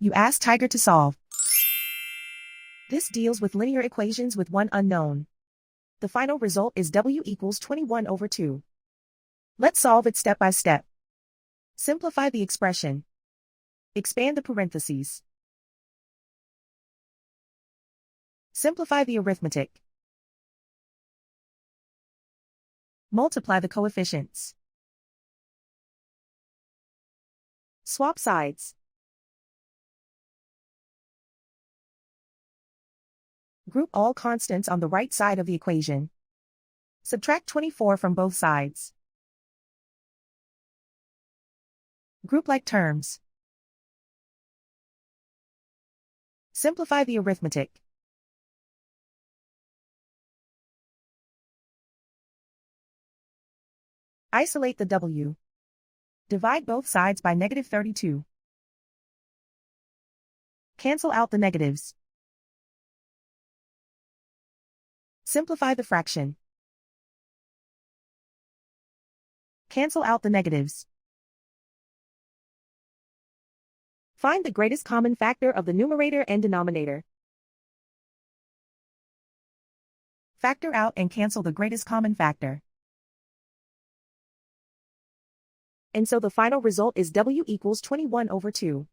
You ask Tiger to solve. This deals with linear equations with one unknown. The final result is W equals 21/2. Let's solve it step by step. Simplify the expression. Expand the parentheses. Simplify the arithmetic. Multiply the coefficients. Swap sides. Group all constants on the right side of the equation. Subtract 24 from both sides. Group like terms. Simplify the arithmetic. Isolate the W. Divide both sides by -32. Cancel out the negatives. Simplify the fraction. Cancel out the negatives. Find the greatest common factor of the numerator and denominator. Factor out and cancel the greatest common factor. And so the final result is W equals 21/2.